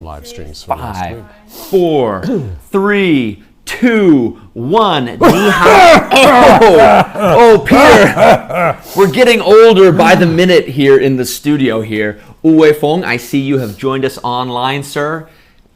live streams. 5, 4, 3, 2, 1. Ni hao. Oh, Peter. We're getting older by the minute here in the studio here. Wu Feng, I see you have joined us online, sir.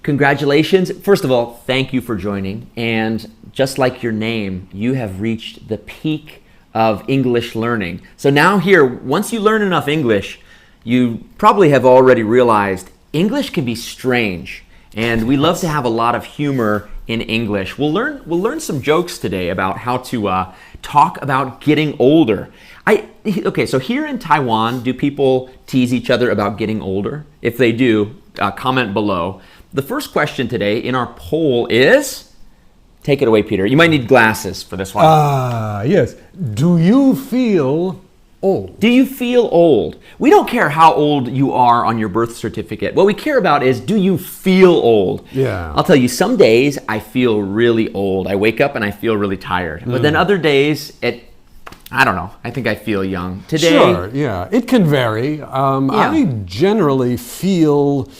Congratulations. First of all, thank you for joining. And just like your name, you have reached the peak of English learning. So now here, once you learn enough English, you probably have already realized English can be strange, and we love to have a lot of humor in English. We'll learn some jokes today about how to talk about getting older. Okay, so here in Taiwan, do people tease each other about getting older? If they do, comment below. The first question today in our poll is, take it away, Peter. You might need glasses for this one. Yes. Do you feel old? Do you feel old? We don't care how old you are on your birth certificate. What we care about is, do you feel old? Yeah. I'll tell you, some days I feel really old. I wake up and I feel really tired. But then other days, I don't know. I think I feel young. Today, Sure, yeah. It can vary. I generally feel...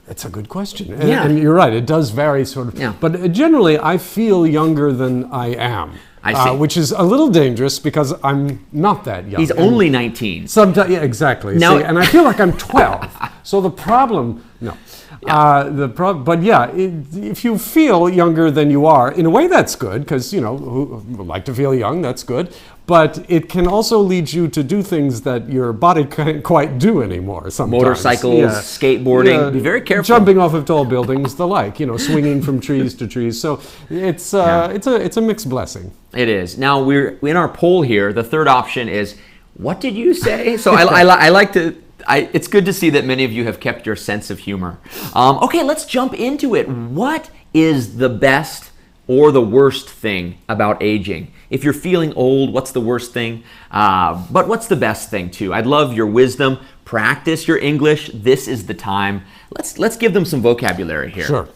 It's a good question. And you're right, it does vary sort of. Yeah. But generally, I feel younger than I am. I see. Which is a little dangerous because I'm not that young. he's only 19. Sometimes, yeah, exactly. Now- See, and I feel like I'm 12. So the problem, no. But yeah, if you feel younger than you are, in a way that's good, because, you know, who would like to feel young, that's good. But it can also lead you to do things that your body can't quite do anymore sometimes. Motorcycles, skateboarding. Be very careful. Jumping off of tall buildings, the like, you know, swinging from trees to trees. So it's a mixed blessing. It is. Now, we're in our poll here. The third option is, what did you say? So I like to... it's good to see that many of you have kept your sense of humor. Okay, let's jump into it. What is the best or the worst thing about aging? If you're feeling old, what's the worst thing? But what's the best thing too? I'd love your wisdom. Practice your English. This is the time. Let's give them some vocabulary here. Sure.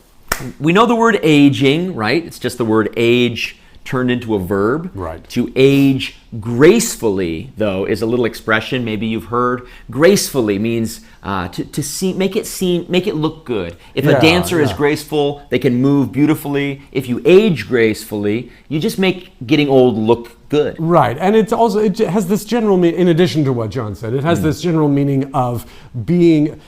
We know the word aging, right? It's just the word age turned into a verb. Right. To age gracefully, though, is a little expression maybe you've heard. Gracefully means make it look good. If a dancer is graceful, they can move beautifully. If you age gracefully, you just make getting old look good. Right, and it has this general meaning, in addition to what John said, it has this general meaning of being,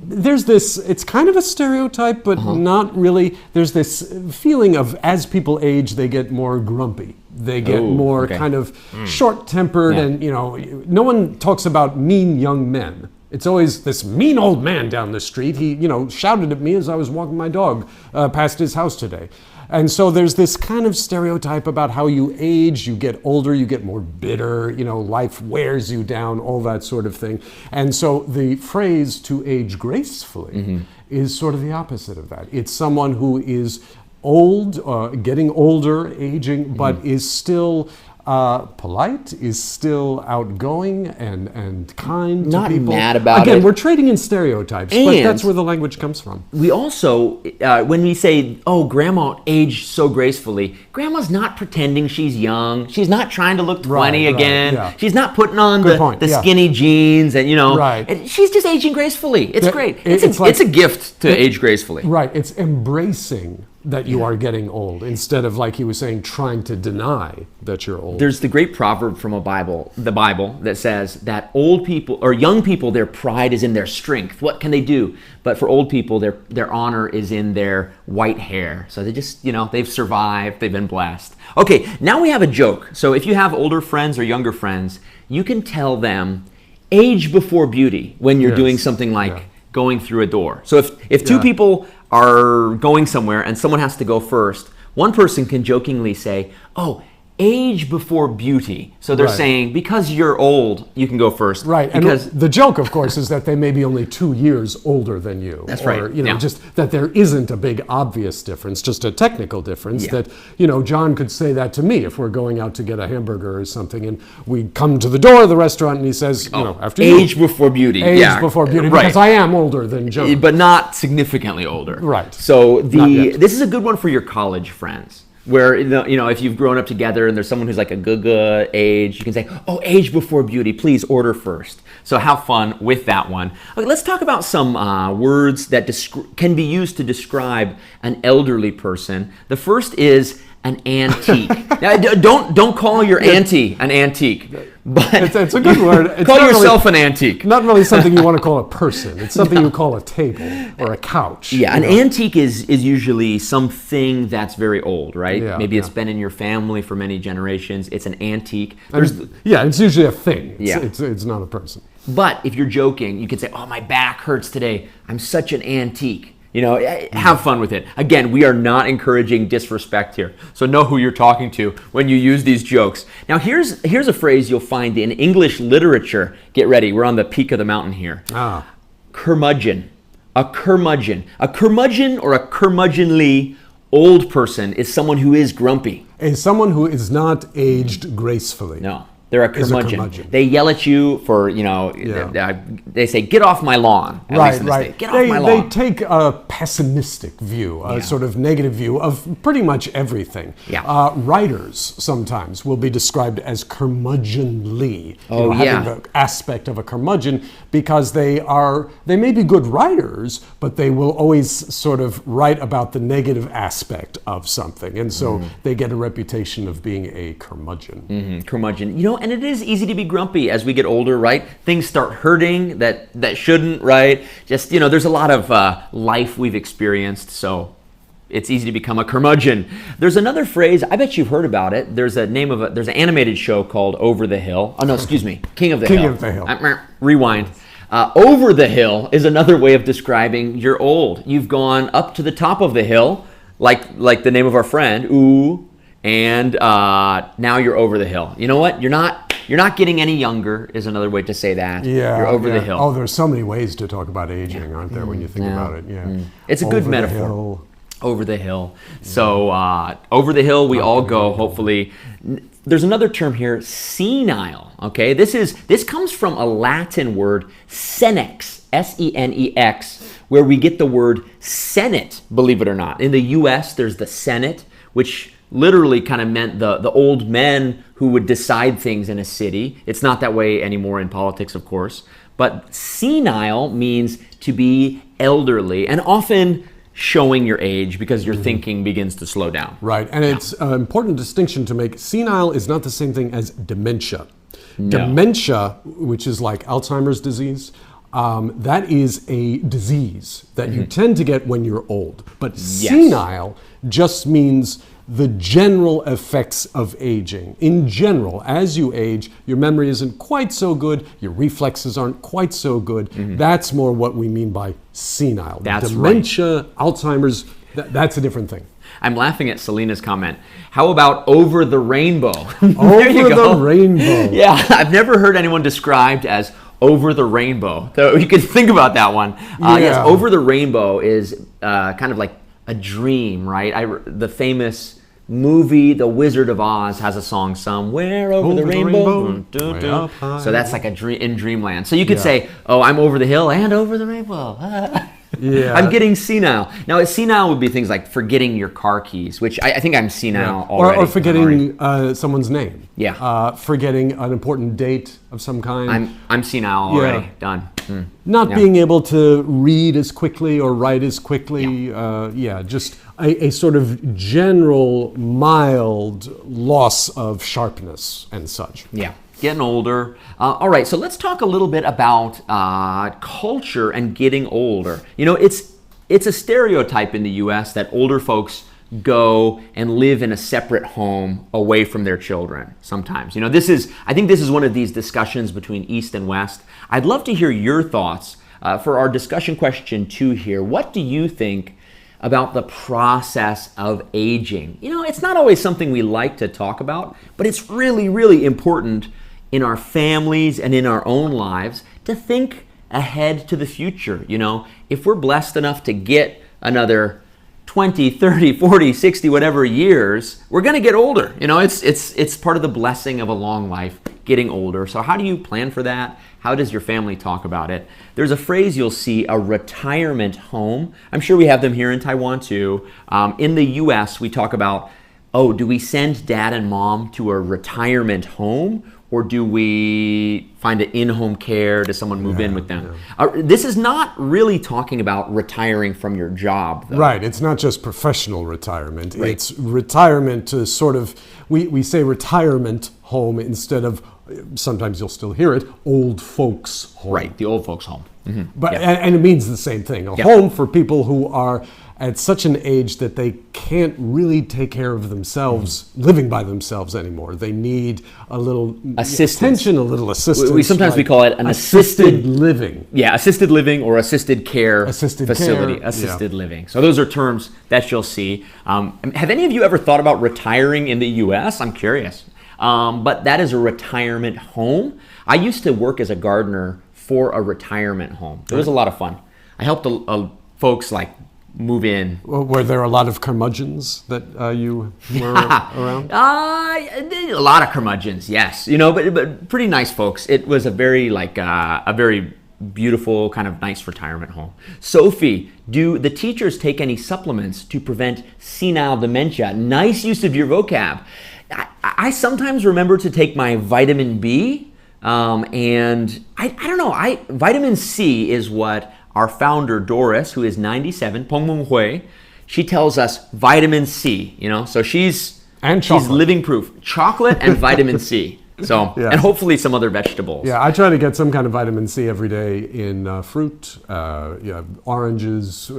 it's kind of a stereotype, but not really. There's this feeling of, as people age, they get more grumpy. They get more kind of short-tempered, and, you know, no one talks about mean young men. It's always this mean old man down the street. He, you know, shouted at me as I was walking my dog past his house today. And so there's this kind of stereotype about how you age, you get older, you get more bitter, you know, life wears you down, all that sort of thing. And so the phrase to age gracefully is sort of the opposite of that. It's someone who is old, getting older, aging, but is still polite, is still outgoing and kind to people. Not mad about it. Again, we're trading in stereotypes, but that's where the language comes from. We also, when we say, oh, Grandma aged so gracefully, Grandma's not pretending she's young. She's not trying to look 20 again. Yeah. She's not putting on the skinny jeans and, you know. And she's just aging gracefully. It's great. It's a gift to age gracefully. Right. It's embracing that you are getting old, instead of, like he was saying, trying to deny that you're old. There's the great proverb from the Bible that says that old people or young people, their pride is in their strength. What can they do? But for old people, their honor is in their white hair. So they just, you know, they've survived, they've been blessed. Okay, now we have a joke. So if you have older friends or younger friends, you can tell them age before beauty when you're doing something like going through a door. So if two people are going somewhere and someone has to go first, one person can jokingly say, oh, age before beauty. So they're saying, because you're old, you can go first. Right, because and the joke, of course, is that they may be only 2 years older than you. That's right. Or, you know, just that there isn't a big obvious difference, just a technical difference that, you know, John could say that to me if we're going out to get a hamburger or something, and we come to the door of the restaurant and he says, you know, after age before beauty. Age before beauty, because I am older than John. But not significantly older. Right. So this is a good one for your college friends. where, if you've grown up together and there's someone who's like a good age, you can say, oh, age before beauty, please order first. So have fun with that one. Okay, let's talk about some words that can be used to describe an elderly person. The first is an antique. Now, don't call your auntie an antique, but it's a good word. It's call yourself an antique. Not really something you want to call a person. It's something you call a table or a couch. Yeah, an antique is usually something that's very old, right? Yeah, Maybe it's been in your family for many generations. It's an antique. It's usually a thing. Yeah. It's not a person. But if you're joking, you could say, oh, my back hurts today. I'm such an antique. Have fun with it. Again, we are not encouraging disrespect here. So know who you're talking to when you use these jokes. Now, here's a phrase you'll find in English literature. Get ready. We're on the peak of the mountain here. Curmudgeon. A curmudgeon. A curmudgeon or a curmudgeonly old person is someone who is grumpy. Is someone who is not aged gracefully. No. They're a curmudgeon. They yell at you for, they say, get off my lawn. Right. Get off my lawn. They take a pessimistic view, a sort of negative view of pretty much everything. Yeah. Writers sometimes will be described as curmudgeonly, having the aspect of a curmudgeon, because they may be good writers, but they will always sort of write about the negative aspect of something. And so they get a reputation of being a curmudgeon. Curmudgeon. And it is easy to be grumpy as we get older, right? Things start hurting that shouldn't, right? Just, there's a lot of life we've experienced, so it's easy to become a curmudgeon. There's another phrase, I bet you've heard about it. There's an animated show called Over the Hill. Oh, no, excuse me, King of the Hill. King of the Hill. Rewind. Over the hill is another way of describing you're old. You've gone up to the top of the hill, like the name of our friend, ooh, and now you're over the hill. You know what? You're not getting any younger is another way to say that. Yeah, you're over the hill. Oh, there's so many ways to talk about aging, aren't there, when you think about it? Yeah. It's a good metaphor. Over the hill. So over the hill we all go, hopefully. There's another term here, senile. Okay, this comes from a Latin word, senex, S-E-N-E-X, where we get the word Senate, believe it or not. In the U.S., there's the Senate, which literally kind of meant the old men who would decide things in a city. It's not that way anymore in politics, of course. But senile means to be elderly, and often showing your age because your thinking begins to slow down. Right, and it's an important distinction to make. Senile is not the same thing as dementia. No. Dementia, which is like Alzheimer's disease, that is a disease that you tend to get when you're old. But senile just means the general effects of aging. In general, as you age, your memory isn't quite so good, your reflexes aren't quite so good. That's more what we mean by senile. That's Dementia, Alzheimer's, that's a different thing. I'm laughing at Selena's comment. How about over the rainbow? Over the rainbow. Yeah, I've never heard anyone described as over the rainbow. So you can think about that one. Yes, over the rainbow is kind of like a dream, right? The famous movie The Wizard of Oz has a song, Somewhere Over the Rainbow. So that's like in dreamland. So you could say, oh, I'm over the hill and over the rainbow. I'm getting senile. Now, senile would be things like forgetting your car keys, which I think I'm senile already. Or forgetting someone's name. Yeah. Forgetting an important date of some kind. I'm senile already. Done. Not being able to read as quickly or write as quickly. Just a sort of general mild loss of sharpness and such. Yeah. Getting older. All right, so let's talk a little bit about culture and getting older. It's a stereotype in the U.S. that older folks go and live in a separate home away from their children sometimes. I think this is one of these discussions between East and West. I'd love to hear your thoughts for our discussion question 2 here. What do you think about the process of aging? It's not always something we like to talk about, but it's really, really important in our families and in our own lives to think ahead to the future. If we're blessed enough to get another 20, 30, 40, 60, whatever years, we're going to get older. It's part of the blessing of a long life, getting older. So how do you plan for that? How does your family talk about it? There's a phrase you'll see, a retirement home. I'm sure we have them here in Taiwan too. In the U.S., we talk about oh, do we send dad and mom to a retirement home, or do we find an in-home care? Does someone move in with them? This is not really talking about retiring from your job, though. Right. It's not just professional retirement. Right. It's retirement to sort of, we say retirement home instead of, sometimes you'll still hear it, old folks home. Right, the old folks home. Mm-hmm. But and it means the same thing. A home for people who are at such an age that they can't really take care of themselves, living by themselves anymore. They need a little assistance. Attention, a little assistance. We call it an assisted living. Yeah, assisted living or assisted care facility. Care, assisted living. So those are terms that you'll see. Have any of you ever thought about retiring in the U.S.? I'm curious. But that is a retirement home. I used to work as a gardener for a retirement home. It was a lot of fun. I helped folks like move in. Were there a lot of curmudgeons that you were around? A lot of curmudgeons, yes. But pretty nice folks. It was a very beautiful, kind of nice retirement home. Sophie, do the teachers take any supplements to prevent senile dementia? Nice use of your vocab. I sometimes remember to take my vitamin B, and I don't know. Vitamin C is what our founder Doris, who is 97, Peng Meng Hui, she tells us vitamin C. So she's living proof. Chocolate and vitamin C. So and hopefully some other vegetables. Yeah, I try to get some kind of vitamin C every day in fruit, oranges.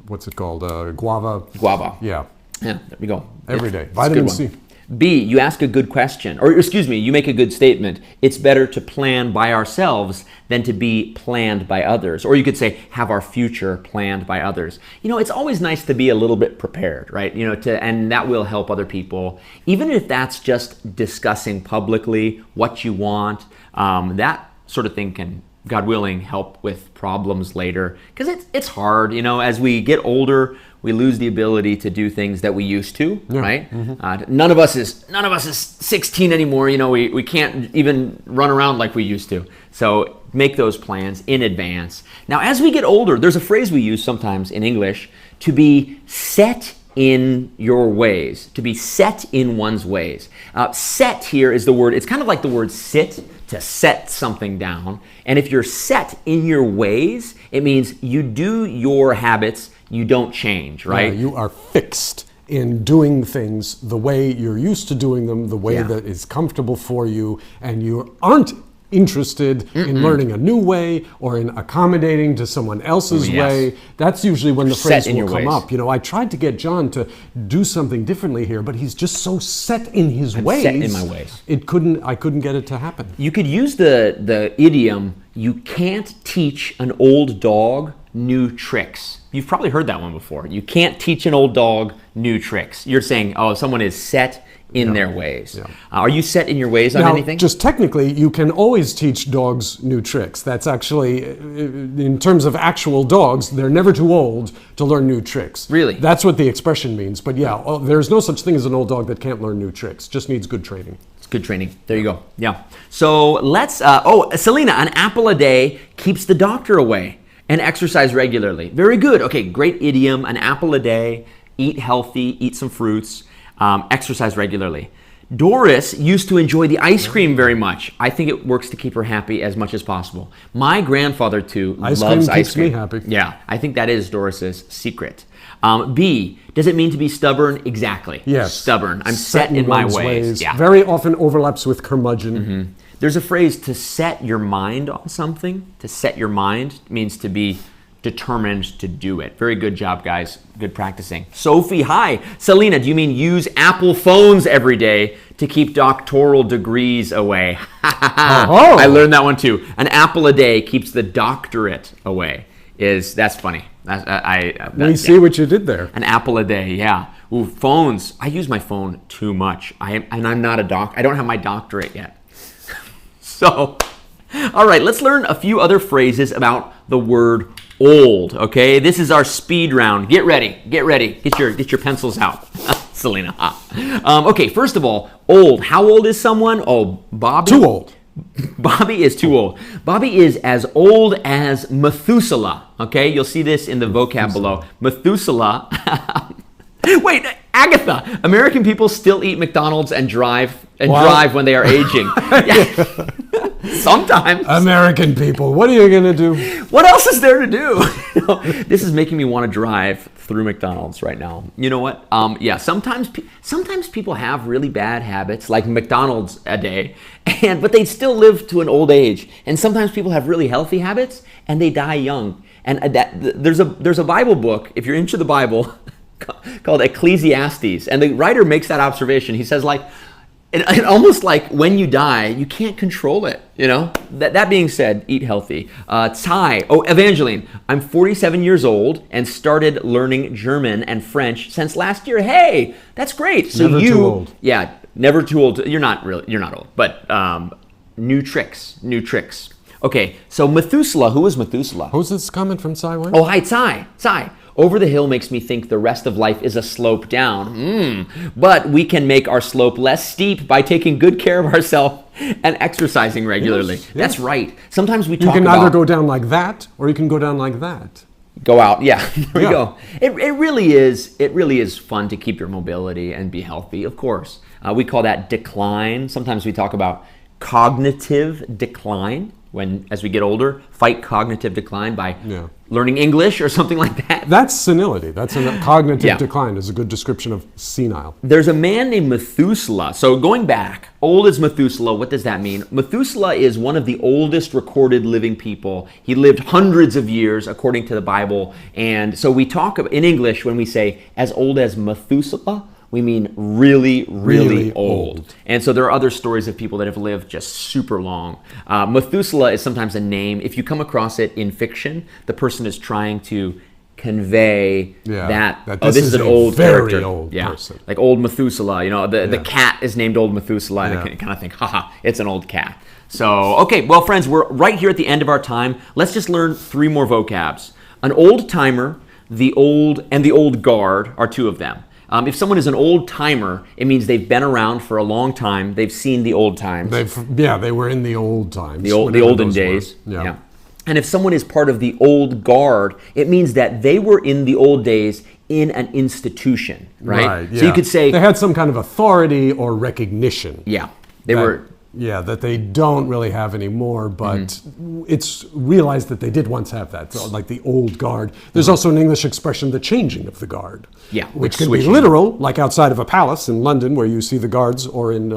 What's it called? Guava. Guava. Yeah. Yeah. There we go. Every day. Vitamin C. B, you ask a good question, or excuse me, you make a good statement. It's better to plan by ourselves than to be planned by others. Or you could say, have our future planned by others. It's always nice to be a little bit prepared, right? And that will help other people. Even if that's just discussing publicly what you want, that sort of thing can, God willing, help with problems later. Because it's hard, as we get older, we lose the ability to do things that we used to, right? Mm-hmm. None of us is 16 anymore. We can't even run around like we used to. So make those plans in advance. Now, as we get older, there's a phrase we use sometimes in English, to be set in your ways, to be set in one's ways. Set here is the word, it's kind of like the word sit, to set something down. And if you're set in your ways, it means you do your habits, you don't change, right? Yeah, you are fixed in doing things the way you're used to doing them, the way that is comfortable for you, and you aren't interested in learning a new way or in accommodating to someone else's way. That's usually when the phrase will come up. I tried to get John to do something differently here, but he's just so set in his ways. Set in my ways. I couldn't get it to happen. You could use the idiom, you can't teach an old dog new tricks. You've probably heard that one before. You can't teach an old dog new tricks. You're saying, someone is set in their ways. Yeah. Are you set in your ways on anything? Just technically, you can always teach dogs new tricks. That's actually, in terms of actual dogs, they're never too old to learn new tricks. Really? That's what the expression means. But there's no such thing as an old dog that can't learn new tricks. Just needs good training. It's good training. There you go. Yeah. So let's, Selena, an apple a day keeps the doctor away. And exercise regularly. Very good. Okay, great idiom. An apple a day. Eat healthy. Eat some fruits. Exercise regularly. Doris used to enjoy the ice cream very much. I think it works to keep her happy as much as possible. My grandfather, too, loves ice cream. Keeps me happy. Yeah, I think that is Doris's secret. B, does it mean to be stubborn? Exactly. Yes. Stubborn. I'm set in my ways. Yeah. Very often overlaps with curmudgeon. Mm-hmm. There's a phrase, to set your mind on something. To set your mind means to be determined to do it. Very good job, guys. Good practicing. Sophie, hi. Selena, do you mean use Apple phones every day to keep doctoral degrees away? I learned that one too. An apple a day keeps the doctorate away. That's funny. We see what you did there. An apple a day, yeah. Ooh, phones. I use my phone too much. I'm not a doc. I don't have my doctorate yet. So, all right, let's learn a few other phrases about the word old, okay? This is our speed round. Get ready. Get your pencils out. Selena. Okay, first of all, old. How old is someone? Oh, Bobby. Too old. Bobby is too old. Bobby is as old as Methuselah, okay? You'll see this in the vocab below. Methuselah. Wait, Agatha, American people still eat McDonald's and drive when they are aging. Yeah. Sometimes. American people, what are you going to do? What else is there to do? This is making me want to drive through McDonald's right now. You know what? Yeah, sometimes people have really bad habits, like McDonald's a day, but they still live to an old age. And sometimes people have really healthy habits, and they die young. And there's a Bible book, if you're into the Bible, called Ecclesiastes. And the writer makes that observation. He says, like, it almost like when you die, you can't control it, you know? That being said, eat healthy. Evangeline, I'm 47 years old and started learning German and French since last year. Hey, that's great. So never too old. Yeah, never too old. You're not old, but new tricks. Okay, so Methuselah, who is Methuselah? Who's this comment from Tsai? Oh, hi, Tsai. Over the hill makes me think the rest of life is a slope down. But we can make our slope less steep by taking good care of ourselves and exercising regularly. Yes. That's right. Sometimes we talk about... You can either go down like that, or you can go down like that. Go out, yeah. There we go. It really is fun to keep your mobility and be healthy, of course. We call that decline. Sometimes we talk about cognitive decline. As we get older, fight cognitive decline by learning English or something like that. That's senility. That's a cognitive decline is a good description of senile. There's a man named Methuselah. So going back, old as Methuselah, what does that mean? Methuselah is one of the oldest recorded living people. He lived hundreds of years according to the Bible. And so we talk in English when we say as old as Methuselah, we mean really old. And so there are other stories of people that have lived just super long. Methuselah is sometimes a name. If you come across it in fiction, the person is trying to convey that this is an old very character. Old person. Like old Methuselah. You know, the cat is named Old Methuselah, and I kind of think, haha, it's an old cat. So, okay, well, friends, we're right here at the end of our time. Let's just learn 3 more vocabs. An old timer, the old, and the old guard are 2 of them. If someone is an old timer, it means they've been around for a long time. They've seen the old times. They were in the old times. The olden days. Yeah. And if someone is part of the old guard, it means that they were in the old days in an institution, right? So you could say they had some kind of authority or recognition. Yeah, that they don't really have anymore, but it's realized that they did once have that. So like the old guard. There's also an English expression, the changing of the guard. Yeah, which can be literal, like outside of a palace in London where you see the guards, or in,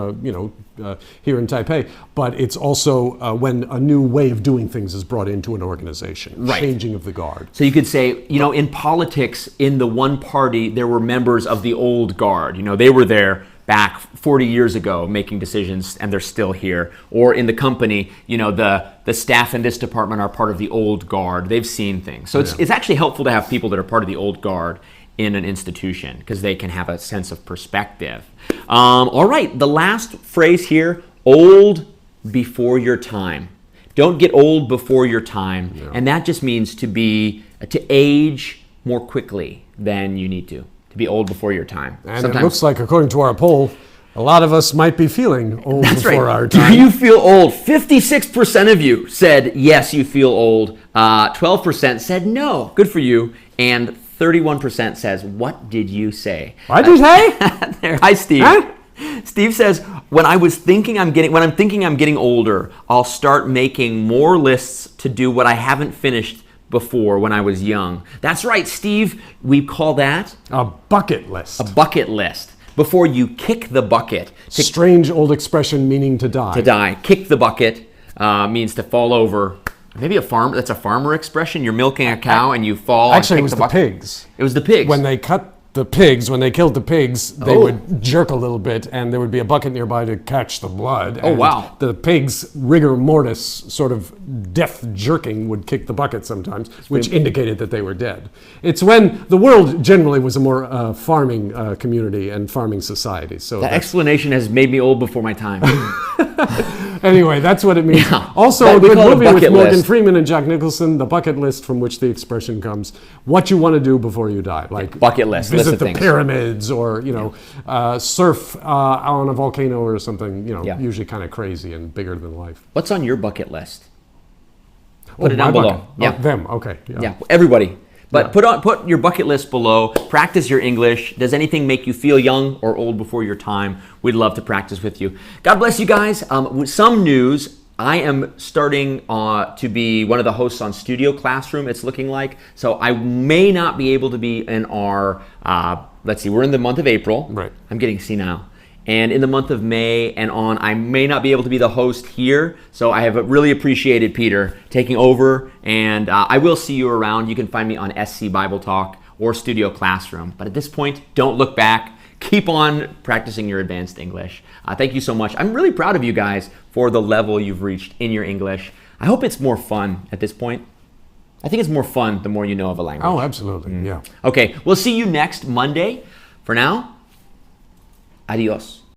here in Taipei. But it's also when a new way of doing things is brought into an organization. Changing of the guard. So you could say, in politics, in the one party, there were members of the old guard. They were there back 40 years ago making decisions, and they're still here. Or in the company, the staff in this department are part of the old guard. They've seen things. So it's actually helpful to have people that are part of the old guard in an institution, because they can have a sense of perspective. All right, the last phrase here, old before your time. Don't get old before your time. And that just means to age more quickly than you need to be old before your time. And it looks like, according to our poll, a lot of us might be feeling old before our time. Do you feel old? 56% of you said yes, you feel old. 12% said no. Good for you. And 31% says, what did you say? What did you say? Hi, Steve. Huh? Steve says, when I'm thinking I'm getting older, I'll start making more lists to do what I haven't finished before when I was young. That's right, Steve. We call that a bucket list. A bucket list. Before you kick the bucket. Strange old expression meaning to die. To die. Kick the bucket means to fall over. Maybe that's a farmer expression. You're milking a cow and you fall. Actually, it was the pigs. It was the pigs. When they killed the pigs, they would jerk a little bit, and there would be a bucket nearby to catch the blood. Oh, wow. The pigs' rigor mortis, sort of death jerking, would kick the bucket sometimes, which indicated that they were dead. It's when the world generally was a more farming community and farming society. So that explanation has made me old before my time. Anyway, that's what it means. Yeah. Also, a good movie with Morgan Freeman and Jack Nicholson, The Bucket List, from which the expression comes, what you want to do before you die. Like bucket list. Visit the pyramids, or, surf on a volcano or something, usually kind of crazy and bigger than life. What's on your bucket list? Put it down below. Yeah. Them, okay. Yeah, everybody. But put your bucket list below. Practice your English. Does anything make you feel young or old before your time? We'd love to practice with you. God bless you guys. With some news. I am starting to be one of the hosts on Studio Classroom, it's looking like. So I may not be able to be in our, let's see, we're in the month of April. Right. I'm getting senile. And in the month of May and on, I may not be able to be the host here. So I have really appreciated Peter taking over. And I will see you around. You can find me on SC Bible Talk or Studio Classroom. But at this point, don't look back. Keep on practicing your advanced English. Thank you so much. I'm really proud of you guys for the level you've reached in your English. I hope it's more fun at this point. I think it's more fun the more you know of a language. Oh, absolutely. Yeah. Okay, we'll see you next Monday. For now, adios.